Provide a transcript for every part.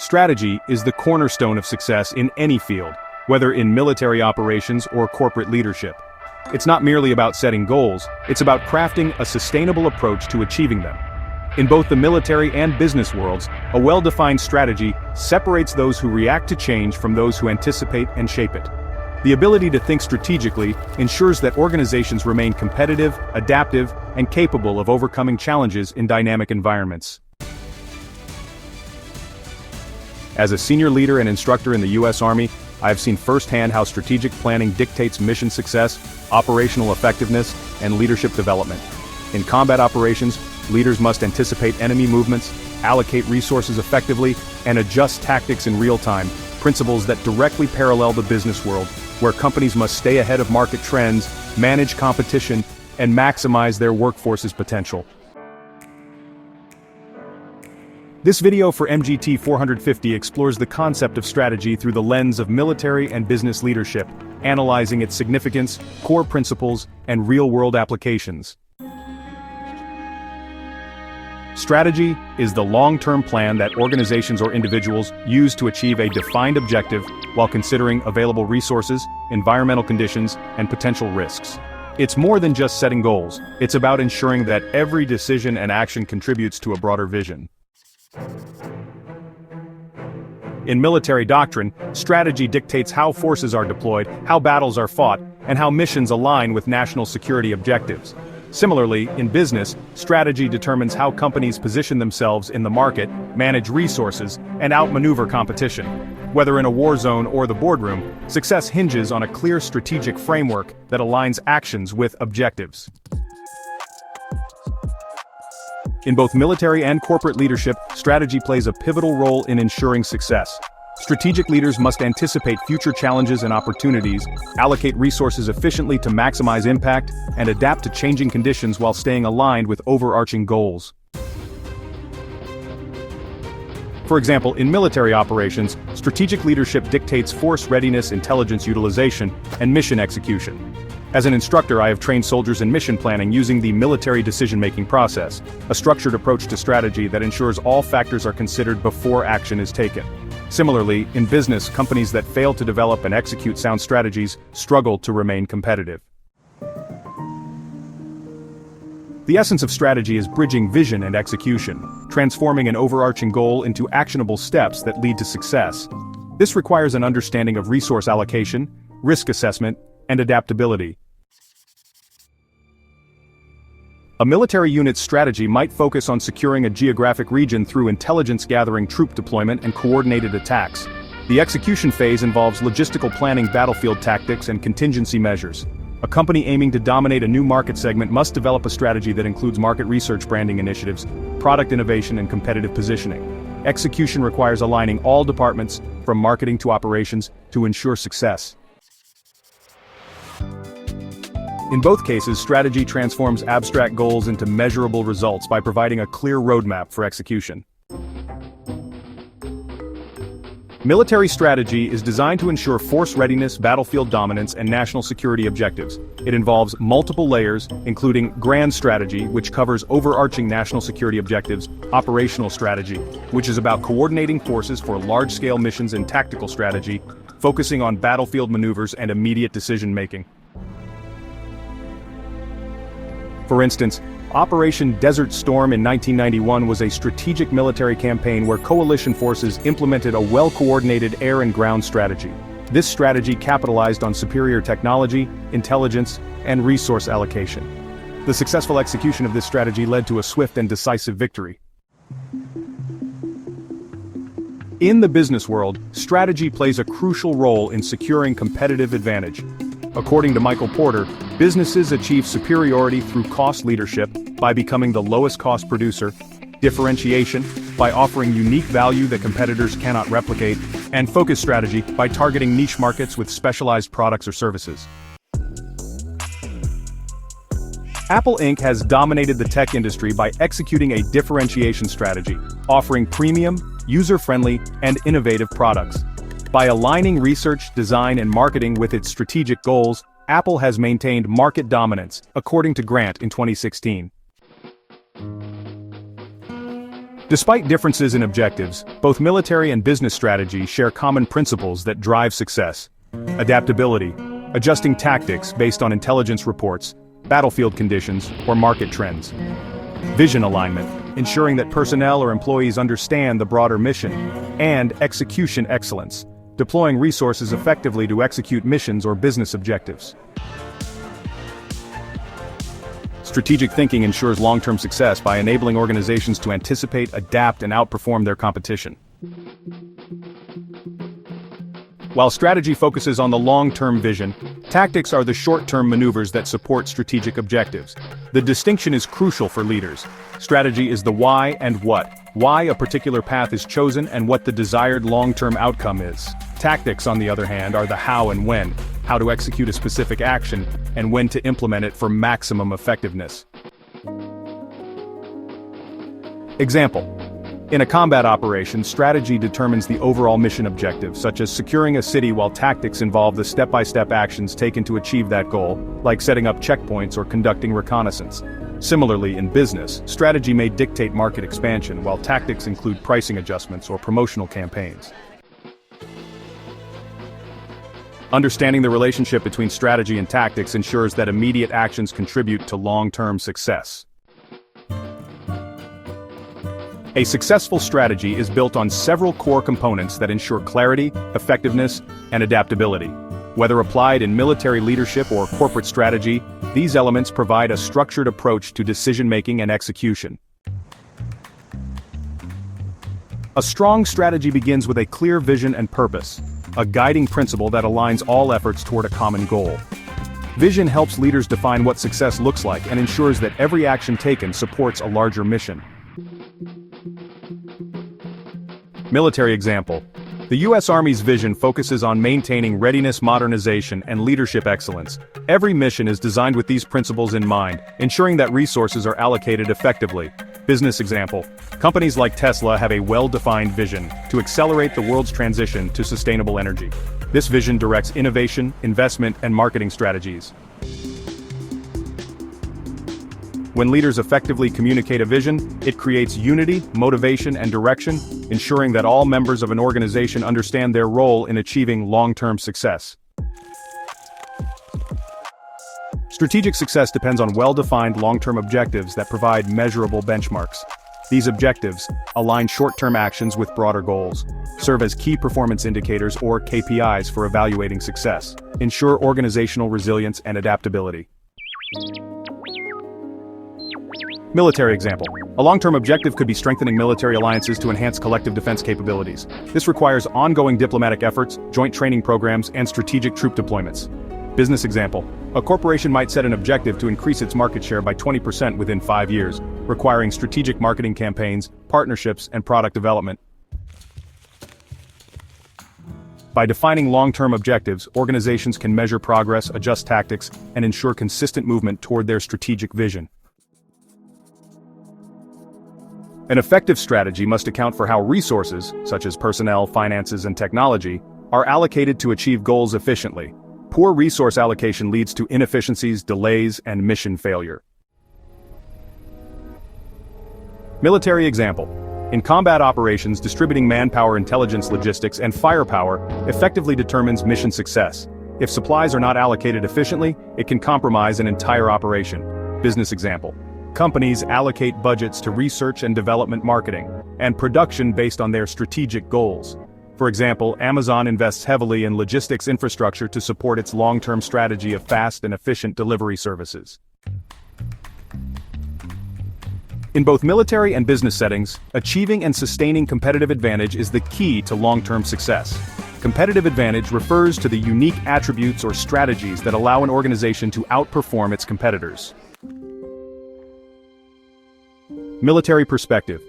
Strategy is the cornerstone of success in any field, whether in military operations or corporate leadership. It's not merely about setting goals, it's about crafting a sustainable approach to achieving them. In both the military and business worlds, a well-defined strategy separates those who react to change from those who anticipate and shape it. The ability to think strategically ensures that organizations remain competitive, adaptive, and capable of overcoming challenges in dynamic environments. As a senior leader and instructor in the U.S. Army, I have seen firsthand how strategic planning dictates mission success, operational effectiveness, and leadership development. In combat operations, leaders must anticipate enemy movements, allocate resources effectively, and adjust tactics in real time, principles that directly parallel the business world, where companies must stay ahead of market trends, manage competition, and maximize their workforce's potential. This video for MGT 450 explores the concept of strategy through the lens of military and business leadership, analyzing its significance, core principles, and real-world applications. Strategy is the long-term plan that organizations or individuals use to achieve a defined objective while considering available resources, environmental conditions, and potential risks. It's more than just setting goals, it's about ensuring that every decision and action contributes to a broader vision. In military doctrine, strategy dictates how forces are deployed, how battles are fought, and how missions align with national security objectives. Similarly, in business, strategy determines how companies position themselves in the market, manage resources, and outmaneuver competition. Whether in a war zone or the boardroom, success hinges on a clear strategic framework that aligns actions with objectives. In both military and corporate leadership, strategy plays a pivotal role in ensuring success. Strategic leaders must anticipate future challenges and opportunities, allocate resources efficiently to maximize impact, and adapt to changing conditions while staying aligned with overarching goals. For example, in military operations, strategic leadership dictates force readiness, intelligence utilization, and mission execution. As an instructor, I have trained soldiers in mission planning using the military decision-making process, a structured approach to strategy that ensures all factors are considered before action is taken. Similarly, in business, companies that fail to develop and execute sound strategies struggle to remain competitive. The essence of strategy is bridging vision and execution, transforming an overarching goal into actionable steps that lead to success. This requires an understanding of resource allocation, risk assessment, and adaptability. A military unit's strategy might focus on securing a geographic region through intelligence-gathering, troop deployment, and coordinated attacks. The execution phase involves logistical planning, battlefield tactics, and contingency measures. A company aiming to dominate a new market segment must develop a strategy that includes market research, branding initiatives, product innovation, and competitive positioning. Execution requires aligning all departments, from marketing to operations, to ensure success. In both cases, strategy transforms abstract goals into measurable results by providing a clear roadmap for execution. Military strategy is designed to ensure force readiness, battlefield dominance, and national security objectives. It involves multiple layers, including grand strategy, which covers overarching national security objectives, operational strategy, which is about coordinating forces for large-scale missions, and tactical strategy, focusing on battlefield maneuvers and immediate decision-making. For instance, Operation Desert Storm in 1991 was a strategic military campaign where coalition forces implemented a well-coordinated air and ground strategy. This strategy capitalized on superior technology, intelligence, and resource allocation. The successful execution of this strategy led to a swift and decisive victory. In the business world, strategy plays a crucial role in securing competitive advantage. According to Michael Porter, businesses achieve superiority through cost leadership by becoming the lowest cost producer, differentiation by offering unique value that competitors cannot replicate, and focus strategy by targeting niche markets with specialized products or services. Apple Inc. has dominated the tech industry by executing a differentiation strategy, offering premium, user-friendly, and innovative products. By aligning research, design, and marketing with its strategic goals, Apple has maintained market dominance, according to Grant in 2016. Despite differences in objectives, both military and business strategy share common principles that drive success. Adaptability, adjusting tactics based on intelligence reports, battlefield conditions, or market trends. Vision alignment, ensuring that personnel or employees understand the broader mission. And execution excellence, deploying resources effectively to execute missions or business objectives. Strategic thinking ensures long-term success by enabling organizations to anticipate, adapt, and outperform their competition. While strategy focuses on the long-term vision, tactics are the short-term maneuvers that support strategic objectives. The distinction is crucial for leaders. Strategy is the why and what. Why a particular path is chosen and what the desired long-term outcome is. Tactics, on the other hand, are the how and when, how to execute a specific action, and when to implement it for maximum effectiveness. Example. In a combat operation, strategy determines the overall mission objective, such as securing a city, while tactics involve the step-by-step actions taken to achieve that goal, like setting up checkpoints or conducting reconnaissance. Similarly, in business, strategy may dictate market expansion, while tactics include pricing adjustments or promotional campaigns. Understanding the relationship between strategy and tactics ensures that immediate actions contribute to long-term success. A successful strategy is built on several core components that ensure clarity, effectiveness, and adaptability. Whether applied in military leadership or corporate strategy, these elements provide a structured approach to decision-making and execution. A strong strategy begins with a clear vision and purpose, a guiding principle that aligns all efforts toward a common goal. Vision helps leaders define what success looks like and ensures that every action taken supports a larger mission. Military example. The U.S. Army's vision focuses on maintaining readiness, modernization, and leadership excellence. Every mission is designed with these principles in mind, ensuring that resources are allocated effectively. Business example. Companies like Tesla have a well-defined vision to accelerate the world's transition to sustainable energy. This vision directs innovation, investment, and marketing strategies. When leaders effectively communicate a vision, it creates unity, motivation, and direction, ensuring that all members of an organization understand their role in achieving long-term success. Strategic success depends on well-defined long-term objectives that provide measurable benchmarks. These objectives align short-term actions with broader goals, serve as key performance indicators or KPIs for evaluating success, ensure organizational resilience and adaptability. Military example. A long-term objective could be strengthening military alliances to enhance collective defense capabilities. This requires ongoing diplomatic efforts, joint training programs, and strategic troop deployments. Business example. A corporation might set an objective to increase its market share by 20% within 5 years, requiring strategic marketing campaigns, partnerships, and product development. By defining long-term objectives, organizations can measure progress, adjust tactics, and ensure consistent movement toward their strategic vision. An effective strategy must account for how resources, such as personnel, finances, and technology, are allocated to achieve goals efficiently. Poor resource allocation leads to inefficiencies, delays, and mission failure. Military example. In combat operations, distributing manpower, intelligence, logistics, and firepower effectively determines mission success. If supplies are not allocated efficiently, it can compromise an entire operation. Business example. Companies allocate budgets to research and development, marketing, and production based on their strategic goals. For example, Amazon invests heavily in logistics infrastructure to support its long-term strategy of fast and efficient delivery services. In both military and business settings, achieving and sustaining competitive advantage is the key to long-term success. Competitive advantage refers to the unique attributes or strategies that allow an organization to outperform its competitors. Military perspective.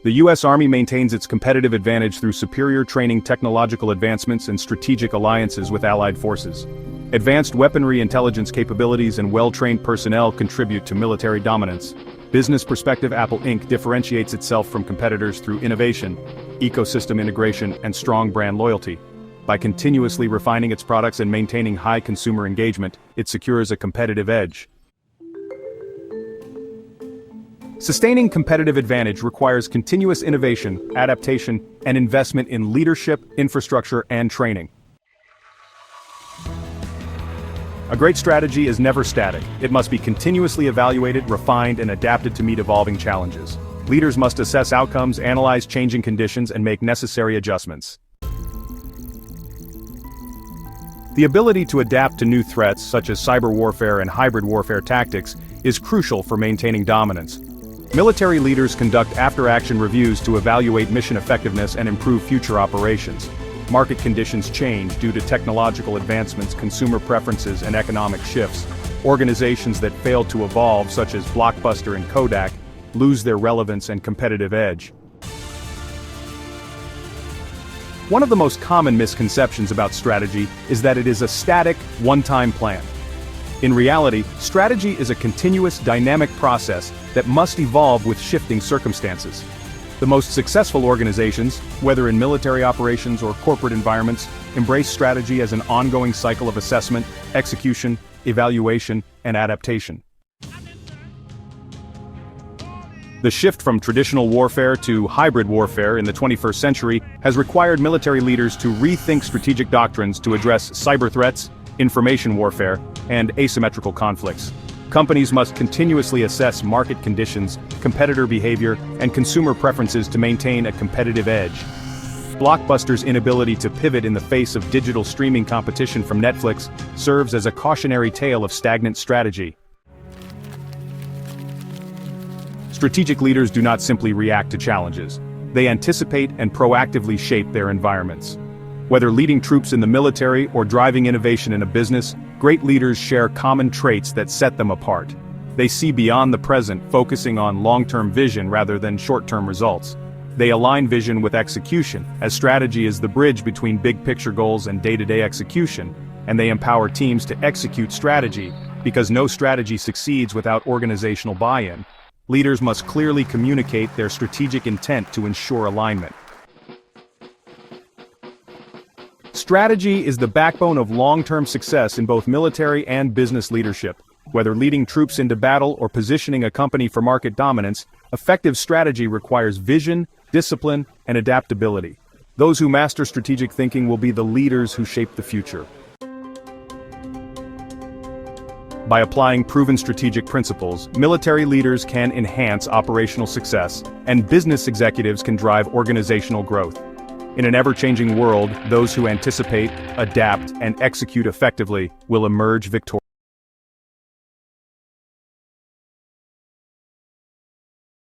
The U.S. Army maintains its competitive advantage through superior training, technological advancements, and strategic alliances with allied forces. Advanced weaponry, intelligence capabilities, and well-trained personnel contribute to military dominance. Business perspective. Apple Inc. differentiates itself from competitors through innovation, ecosystem integration, and strong brand loyalty. By continuously refining its products and maintaining high consumer engagement, it secures a competitive edge. Sustaining competitive advantage requires continuous innovation, adaptation, and investment in leadership, infrastructure, and training. A great strategy is never static. It must be continuously evaluated, refined, and adapted to meet evolving challenges. Leaders must assess outcomes, analyze changing conditions, and make necessary adjustments. The ability to adapt to new threats, such as cyber warfare and hybrid warfare tactics, is crucial for maintaining dominance. Military leaders conduct after-action reviews to evaluate mission effectiveness and improve future operations. Market conditions change due to technological advancements, consumer preferences, and economic shifts. Organizations that fail to evolve, such as Blockbuster and Kodak, lose their relevance and competitive edge. One of the most common misconceptions about strategy is that it is a static, one-time plan. In reality, strategy is a continuous, dynamic process that must evolve with shifting circumstances. The most successful organizations, whether in military operations or corporate environments, embrace strategy as an ongoing cycle of assessment, execution, evaluation, and adaptation. The shift from traditional warfare to hybrid warfare in the 21st century has required military leaders to rethink strategic doctrines to address cyber threats, information warfare, and asymmetrical conflicts. Companies must continuously assess market conditions, competitor behavior, and consumer preferences to maintain a competitive edge. Blockbuster's inability to pivot in the face of digital streaming competition from Netflix serves as a cautionary tale of stagnant strategy. Strategic leaders do not simply react to challenges. They anticipate and proactively shape their environments. Whether leading troops in the military or driving innovation in a business, great leaders share common traits that set them apart. They see beyond the present, focusing on long-term vision rather than short-term results. They align vision with execution, as strategy is the bridge between big-picture goals and day-to-day execution, and they empower teams to execute strategy, because no strategy succeeds without organizational buy-in. Leaders must clearly communicate their strategic intent to ensure alignment. Strategy is the backbone of long-term success in both military and business leadership. Whether leading troops into battle or positioning a company for market dominance, effective strategy requires vision, discipline, and adaptability. Those who master strategic thinking will be the leaders who shape the future. By applying proven strategic principles, military leaders can enhance operational success, and business executives can drive organizational growth. In an ever-changing world, those who anticipate, adapt, and execute effectively will emerge victorious.